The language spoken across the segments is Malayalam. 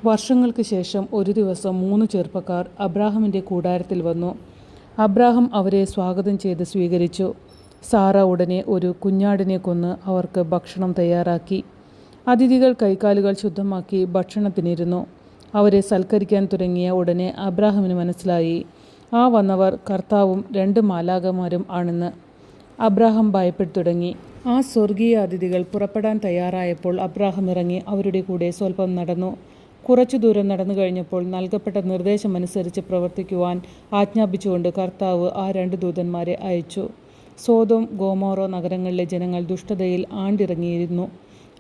വർഷങ്ങൾക്ക് ശേഷം ഒരു ദിവസം 3 ചെറുപ്പക്കാർ അബ്രാഹമിൻ്റെ കൂടാരത്തിൽ വന്നു. അബ്രാഹം അവരെ സ്വാഗതം ചെയ്ത് സ്വീകരിച്ചു. സാറ ഉടനെ ഒരു കുഞ്ഞാടിനെ കൊന്ന് അവർക്ക് ഭക്ഷണം തയ്യാറാക്കി. അതിഥികൾ കൈകാലുകൾ ശുദ്ധമാക്കി ഭക്ഷണത്തിനിരുന്നു. അവരെ സൽക്കരിക്കാൻ തുടങ്ങിയ ഉടനെ അബ്രാഹമിന് മനസ്സിലായി, ആ വന്നവർ കർത്താവും 2 മാലാഖമാരും ആണെന്ന്. അബ്രാഹം ഭയപ്പെട്ടു തുടങ്ങി. ആ സ്വർഗീയ അതിഥികൾ പുറപ്പെടാൻ തയ്യാറായപ്പോൾ അബ്രാഹം ഇറങ്ങി അവരുടെ കൂടെ സ്വല്പം നടന്നു. കുറച്ചു ദൂരം നടന്നു കഴിഞ്ഞപ്പോൾ നൽകപ്പെട്ട നിർദ്ദേശമനുസരിച്ച് പ്രവർത്തിക്കുവാൻ ആജ്ഞാപിച്ചുകൊണ്ട് കർത്താവ് ആ 2 ദൂതന്മാരെ അയച്ചു. സോദോം ഗോമോറ നഗരങ്ങളിലെ ജനങ്ങൾ ദുഷ്ടതയിൽ ആണ്ടിറങ്ങിയിരുന്നു.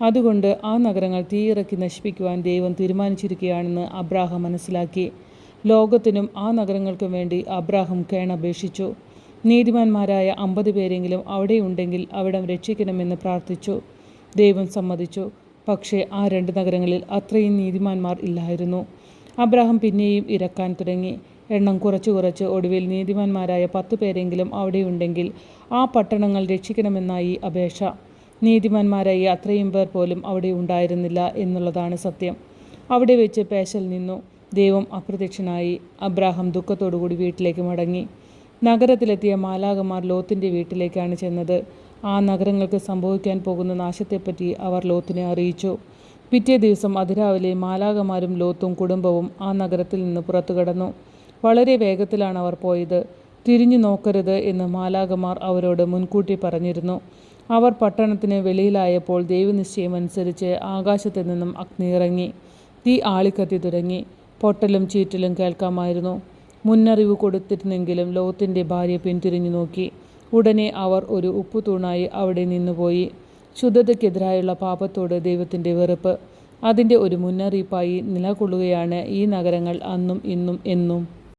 അതുകൊണ്ട് ആ നഗരങ്ങൾ തീയിറക്കി നശിപ്പിക്കുവാൻ ദൈവം തീരുമാനിച്ചിരിക്കുകയാണെന്ന് അബ്രാഹം മനസ്സിലാക്കി. ലോകത്തിനും ആ നഗരങ്ങൾക്കും വേണ്ടി അബ്രാഹം കേണപേക്ഷിച്ചു. നീതിമാന്മാരായ 50 പേരെങ്കിലും അവിടെയുണ്ടെങ്കിൽ അവിടം രക്ഷിക്കണമെന്ന് പ്രാർത്ഥിച്ചു. ദൈവം സമ്മതിച്ചു. പക്ഷേ ആ 2 നഗരങ്ങളിൽ അത്രയും നീതിമാന്മാർ ഇല്ലായിരുന്നു. അബ്രാഹം പിന്നെയും ഇരക്കാൻ തുടങ്ങി. എണ്ണം കുറച്ച് ഒടുവിൽ നീതിമാന്മാരായ 10 പേരെങ്കിലും അവിടെയുണ്ടെങ്കിൽ ആ പട്ടണങ്ങൾ രക്ഷിക്കണമെന്നായി അപേക്ഷ. നീതിമാന്മാരായി അത്രയും പേർ പോലും അവിടെ ഉണ്ടായിരുന്നില്ല എന്നുള്ളതാണ് സത്യം. അവിടെ വെച്ച് പേശൽ നിന്നു. ദൈവം അപ്രത്യക്ഷനായി. അബ്രാഹം ദുഃഖത്തോടുകൂടി വീട്ടിലേക്ക് മടങ്ങി. നഗരത്തിലെത്തിയ മാലാഖമാർ ലോത്തിൻ്റെ വീട്ടിലേക്കാണ് ചെന്നത്. ആ നഗരങ്ങൾക്ക് സംഭവിക്കാൻ പോകുന്ന നാശത്തെപ്പറ്റി അവർ ലോത്തിനെ അറിയിച്ചു. പിറ്റേ ദിവസം അതിരാവിലെ മാലാഖമാരും ലോത്തും കുടുംബവും ആ നഗരത്തിൽ നിന്ന് പുറത്തു കടന്നു. വളരെ വേഗത്തിലാണ് അവർ പോയത്. തിരിഞ്ഞു നോക്കരുത് എന്ന് മാലാഖമാർ അവരോട് മുൻകൂട്ടി പറഞ്ഞിരുന്നു. അവർ പട്ടണത്തിന് വെളിയിലായപ്പോൾ ദൈവനിശ്ചയമനുസരിച്ച് ആകാശത്തു നിന്നും അഗ്നി ഇറങ്ങി. തീ ആളിക്കത്തി തുടങ്ങി. പൊട്ടലും ചീറ്റലും കേൾക്കാമായിരുന്നു. മുന്നറിവ് കൊടുത്തിരുന്നെങ്കിലും ലോത്തിൻ്റെ ഭാര്യ പിന്തിരിഞ്ഞു നോക്കി. ഉടനെ അവർ ഒരു ഉപ്പുതൂണായി അവിടെ നിന്നുപോയി. ശുദ്ധതയ്ക്കെതിരായുള്ള പാപത്തോട് ദൈവത്തിൻ്റെ വെറുപ്പ്, അതിൻ്റെ ഒരു മുന്നറിയിപ്പായി നിലകൊള്ളുകയാണ് ഈ നഗരങ്ങൾ അന്നും ഇന്നും എന്നും.